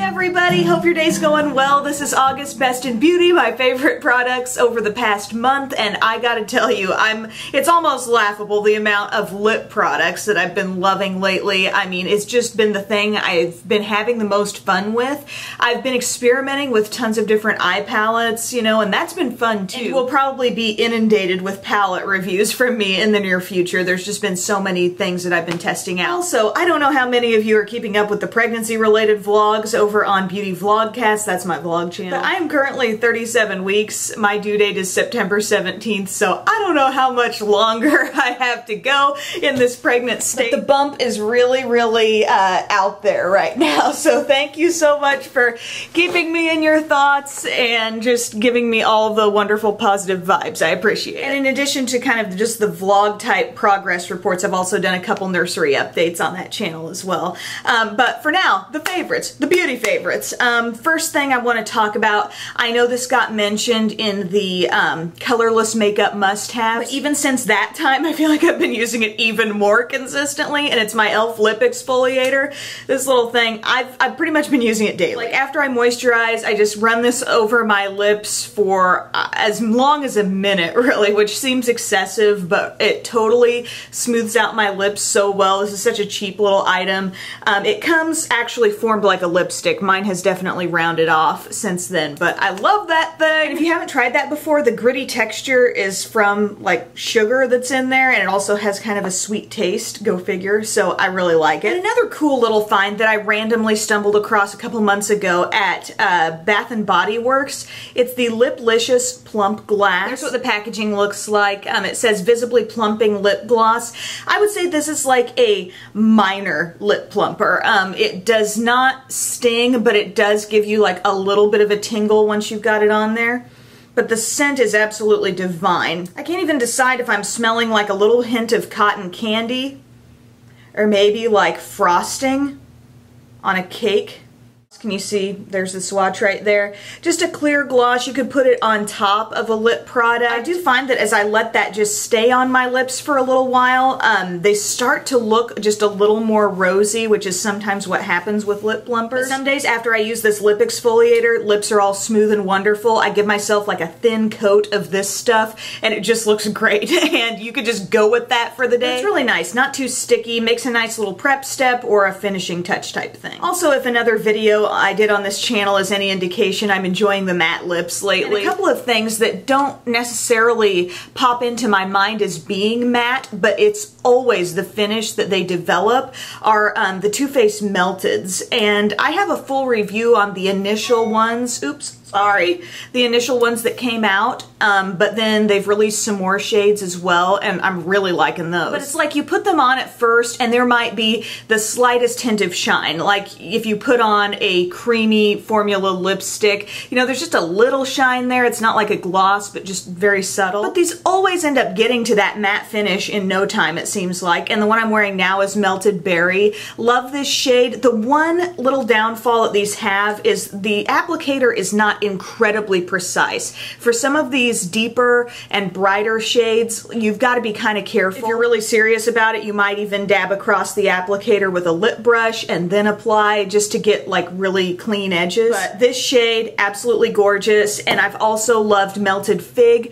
everybody, hope your day's going well. This is August Best in Beauty, my favorite products over the past month, and I gotta tell you, it's almost laughable the amount of lip products that I've been loving lately. I mean, it's just been the thing I've been having the most fun with. I've been experimenting with tons of different eye palettes, you know, and that's been fun too. And we'll probably be inundated with palette reviews from me in the near future. There's just been so many things that I've been testing out. Also, I don't know how many of you are keeping up with the pregnancy-related vlogs over on Beauty Vlogcast. That's my vlog channel. But I am currently 37 weeks. My due date is September 17th, so I don't know how much longer I have to go in this pregnant state. But the bump is really out there right now, so thank you so much for keeping me in your thoughts and just giving me all the wonderful positive vibes. I appreciate it. And in addition to kind of just the vlog type progress reports, I've also done a couple nursery updates on that channel as well. But for now, the favorites, the beauty favorites. First thing I want to talk about, I know this got mentioned in the colorless makeup must-have. Even since that time, I feel like I've been using it even more consistently, and it's my e.l.f. Lip Exfoliator. This little thing, I've pretty much been using it daily. Like after I moisturize, I just run this over my lips for as long as a minute, really, which seems excessive, but it totally smooths out my lips so well. This is such a cheap little item. It comes actually formed like a lipstick. Mine has definitely rounded off since then, but I love that thing. And if you haven't tried that before, the gritty texture is from like sugar that's in there, and it also has kind of a sweet taste, go figure, so I really like it. And another cool little find that I randomly stumbled across a couple months ago at Bath & Body Works, it's the Liplicious Plump Glass. Here's what the packaging looks like. It says visibly plumping lip gloss. I would say this is like a minor lip plumper. It does not sting, but it does give you like a little bit of a tingle once you've got it on there. But the scent is absolutely divine. I can't even decide if I'm smelling like a little hint of cotton candy or maybe like frosting on a cake. Can you see? There's the swatch right there. Just a clear gloss. You could put it on top of a lip product. I do find that as I let that just stay on my lips for a little while, they start to look just a little more rosy, which is sometimes what happens with lip plumpers. But some days after I use this lip exfoliator, lips are all smooth and wonderful. I give myself like a thin coat of this stuff, and it just looks great. And you could just go with that for the day. It's really nice. Not too sticky. Makes a nice little prep step or a finishing touch type thing. Also, if another video I did on this channel is any indication, I'm enjoying the matte lips lately. And a couple of things that don't necessarily pop into my mind as being matte, but it's always the finish that they develop, are the Too Faced Melteds. And I have a full review on the initial ones. Oops. Sorry, the initial ones that came out, but then they've released some more shades as well, and I'm really liking those. But it's like you put them on at first and there might be the slightest hint of shine. Like if you put on a creamy formula lipstick, you know, there's just a little shine there. It's not like a gloss, but just very subtle. But these always end up getting to that matte finish in no time, it seems like. And the one I'm wearing now is Melted Berry. Love this shade. The one little downfall that these have is the applicator is not incredibly precise. For some of these deeper and brighter shades, you've got to be kind of careful. If you're really serious about it, you might even dab across the applicator with a lip brush and then apply just to get like really clean edges. But this shade, absolutely gorgeous, and I've also loved Melted Fig.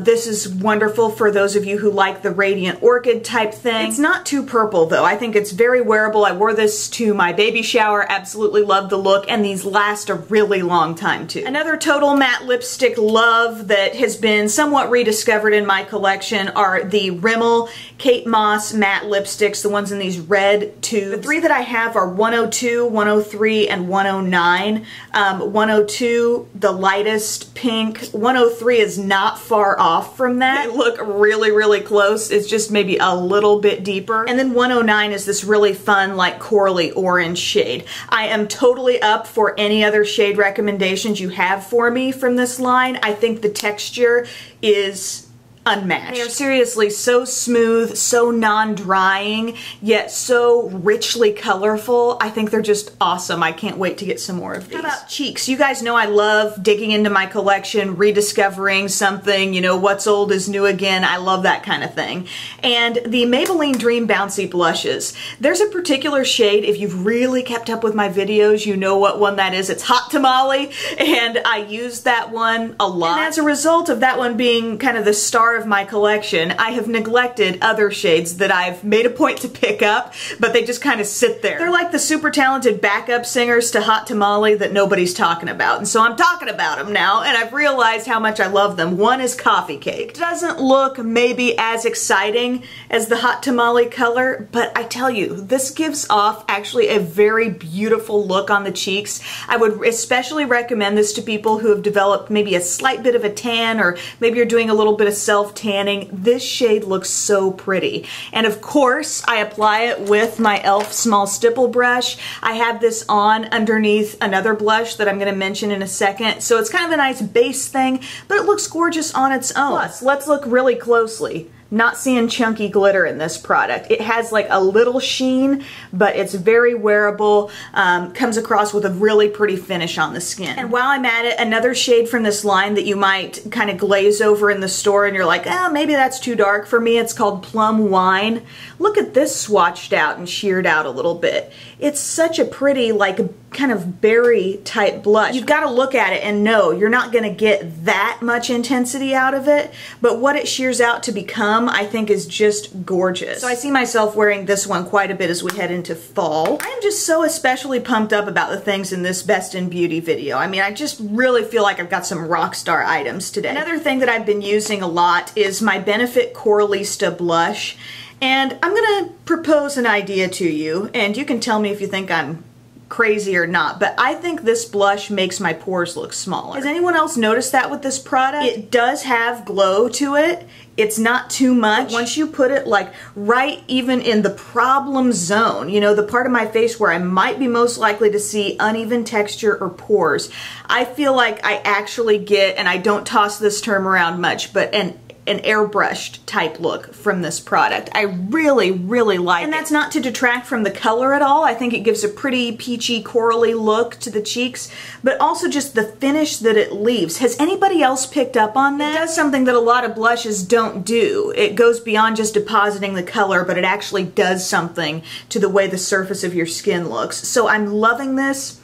This is wonderful for those of you who like the Radiant Orchid type thing. It's not too purple though. I think it's very wearable. I wore this to my baby shower, absolutely loved the look, and these last a really long time too. Another total matte lipstick love that has been somewhat rediscovered in my collection are the Rimmel Kate Moss matte lipsticks, the ones in these red tubes. The three that I have are 102, 103, and 109. 102, the lightest pink. 103 is not far off from that. They look really close. It's just maybe a little bit deeper. And then 109 is this really fun, like corally orange shade. I am totally up for any other shade recommendations you have for me from this line. I think the texture is unmatched. They are seriously so smooth, so non-drying, yet so richly colorful. I think they're just awesome. I can't wait to get some more of these. How about cheeks? You guys know I love digging into my collection, rediscovering something, you know, what's old is new again. I love that kind of thing. And the Maybelline Dream Bouncy blushes. There's a particular shade, if you've really kept up with my videos, you know what one that is. It's Hot Tamale, and I use that one a lot. And as a result of that one being kind of the star of my collection, I have neglected other shades that I've made a point to pick up, but they just kind of sit there. They're like the super talented backup singers to Hot Tamale that nobody's talking about, and so I'm talking about them now, and I've realized how much I love them. One is Coffee Cake. It doesn't look maybe as exciting as the Hot Tamale color, but I tell you, this gives off actually a very beautiful look on the cheeks. I would especially recommend this to people who have developed maybe a slight bit of a tan, or maybe you're doing a little bit of self-tanning. This shade looks so pretty. And of course, I apply it with my e.l.f. small stipple brush. I have this on underneath another blush that I'm going to mention in a second. So it's kind of a nice base thing, but it looks gorgeous on its own. Plus, let's look really closely. Not seeing chunky glitter in this product. It has like a little sheen, but it's very wearable, comes across with a really pretty finish on the skin. And while I'm at it, another shade from this line that you might kind of glaze over in the store and you're like, oh, maybe that's too dark for me. It's called Plum Wine. Look at this swatched out and sheared out a little bit. It's such a pretty, like, kind of berry type blush. You've got to look at it and know you're not going to get that much intensity out of it, but what it shears out to become, I think, is just gorgeous. So I see myself wearing this one quite a bit as we head into fall. I am just so especially pumped up about the things in this Best in Beauty video. I mean, I just really feel like I've got some rock star items today. Another thing that I've been using a lot is my Benefit Coralista blush. And I'm gonna propose an idea to you, and you can tell me if you think I'm crazy or not, but I think this blush makes my pores look smaller. Has anyone else noticed that with this product? It does have glow to it. It's not too much. Once you put it like right even in the problem zone, you know, the part of my face where I might be most likely to see uneven texture or pores, I feel like I actually get, and I don't toss this term around much, but an airbrushed type look from this product. I really, really like it. And that's not to detract from the color at all. I think it gives a pretty peachy, corally look to the cheeks, but also just the finish that it leaves. Has anybody else picked up on that? It does something that a lot of blushes don't do. It goes beyond just depositing the color, but it actually does something to the way the surface of your skin looks. So I'm loving this.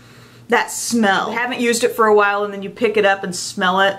That smell. I haven't used it for a while, and then you pick it up and smell it,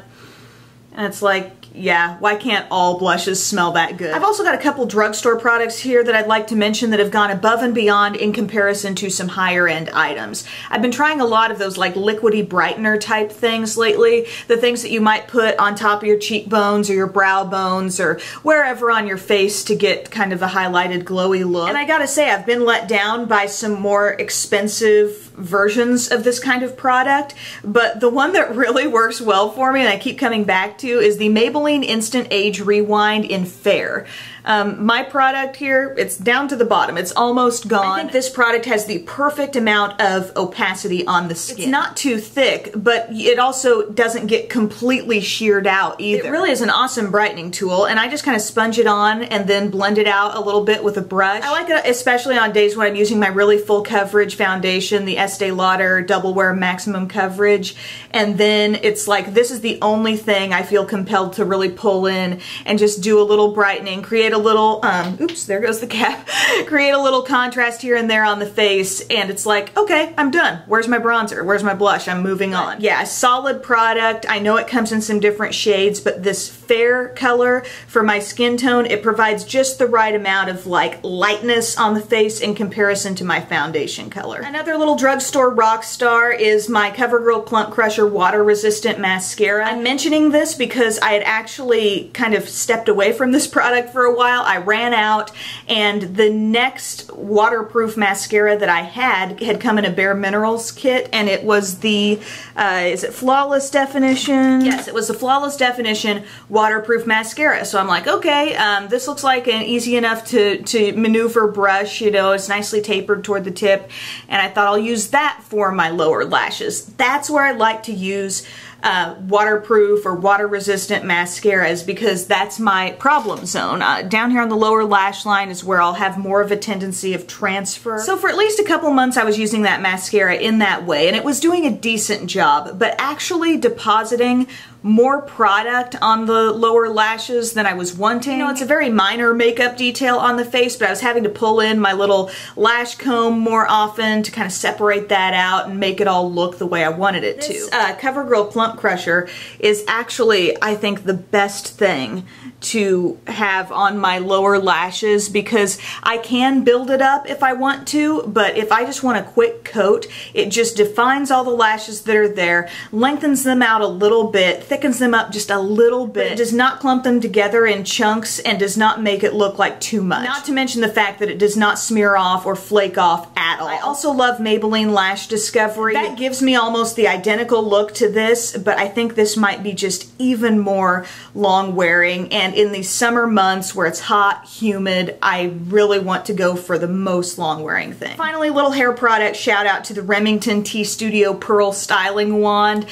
and it's like, yeah, why can't all blushes smell that good? I've also got a couple drugstore products here that I'd like to mention that have gone above and beyond in comparison to some higher end items. I've been trying a lot of those like liquidy brightener type things lately, the things that you might put on top of your cheekbones or your brow bones or wherever on your face to get kind of a highlighted glowy look. And I gotta say, I've been let down by some more expensive versions of this kind of product, but the one that really works well for me and I keep coming back to is the Maybelline Instant Age Rewind in Fair. My product here, it's down to the bottom. It's almost gone. I think this product has the perfect amount of opacity on the skin. It's not too thick, but it also doesn't get completely sheared out either. It really is an awesome brightening tool, and I just kind of sponge it on and then blend it out a little bit with a brush. I like it especially on days when I'm using my really full coverage foundation, the Estee Lauder Double Wear Maximum Coverage, and then it's like this is the only thing I feel compelled to really pull in and just do a little brightening, create a little, oops, there goes the cap, create a little contrast here and there on the face, and it's like, okay, I'm done. Where's my bronzer? Where's my blush? I'm moving on. Yeah, solid product. I know it comes in some different shades, but this fair color for my skin tone, it provides just the right amount of like lightness on the face in comparison to my foundation color. Another little drugstore rock star is my CoverGirl Clump Crusher Water Resistant Mascara. I'm mentioning this because I had actually kind of stepped away from this product for a while. I ran out, and the next waterproof mascara that I had come in a Bare Minerals kit, and it was the, is it Flawless Definition? Yes, it was the Flawless Definition waterproof mascara. So I'm like, okay, this looks like an easy enough to maneuver brush, you know, it's nicely tapered toward the tip, and I thought I'll use that for my lower lashes. That's where I like to use waterproof or water resistant mascaras because that's my problem zone. Down here on the lower lash line is where I'll have more of a tendency of transfer. So for at least a couple months I was using that mascara in that way and it was doing a decent job, but actually depositing more product on the lower lashes than I was wanting. You know, it's a very minor makeup detail on the face, but I was having to pull in my little lash comb more often to kind of separate that out and make it all look the way I wanted it to. This CoverGirl Plump Crusher is actually, I think, the best thing to have on my lower lashes because I can build it up if I want to, but if I just want a quick coat, it just defines all the lashes that are there, lengthens them out a little bit, thickens them up just a little bit, does not clump them together in chunks, and does not make it look like too much. Not to mention the fact that it does not smear off or flake off at all. I also love Maybelline Lash Discovery. That gives me almost the identical look to this, but I think this might be just even more long wearing, and in these summer months where it's hot, humid, I really want to go for the most long wearing thing. Finally, little hair product shout out to the Remington T-Studio Pearl Styling Wand.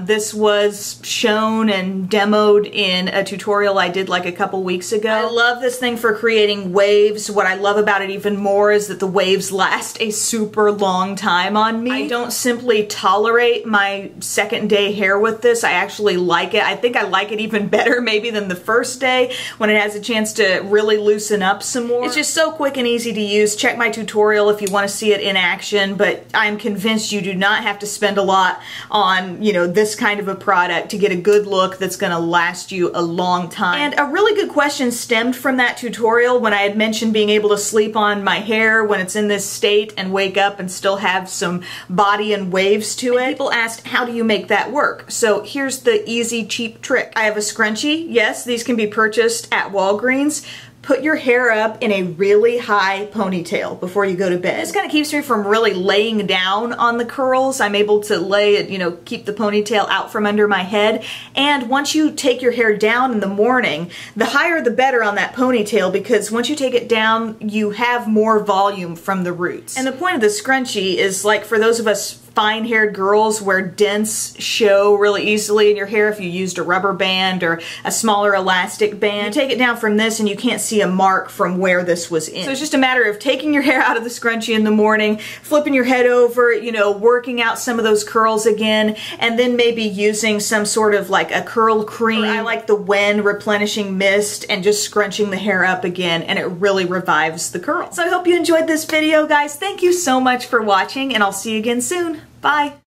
This was shown and demoed in a tutorial I did like a couple weeks ago. I love this thing for creating waves. What I love about it even more is that the waves last a super long time on me. I don't simply tolerate my second day hair with this. I actually like it. I think I like it even better maybe than the first day when it has a chance to really loosen up some more. It's just so quick and easy to use. Check my tutorial if you want to see it in action, but I'm convinced you do not have to spend a lot on, you know, this kind of a product to get a good look that's going to last you a long time. And a really good question stemmed from that tutorial when I had mentioned being able to sleep on my hair when it's in this state and wake up and still have some body and waves to it. People asked, how do you make that work? So here's the easy, cheap trick. I have a scrunchie. Yes, these can be purchased at Walgreens. Put your hair up in a really high ponytail before you go to bed. This kind of keeps me from really laying down on the curls. I'm able to lay it, you know, keep the ponytail out from under my head. And once you take your hair down in the morning, the higher the better on that ponytail because once you take it down, you have more volume from the roots. And the point of the scrunchie is like for those of us fine-haired girls where dents show really easily in your hair if you used a rubber band or a smaller elastic band. You take it down from this and you can't see a mark from where this was in. So it's just a matter of taking your hair out of the scrunchie in the morning, flipping your head over, you know, working out some of those curls again, and then maybe using some sort of like a curl cream. I like the Wen replenishing mist and just scrunching the hair up again, and it really revives the curl. So I hope you enjoyed this video, guys. Thank you so much for watching, and I'll see you again soon. Bye.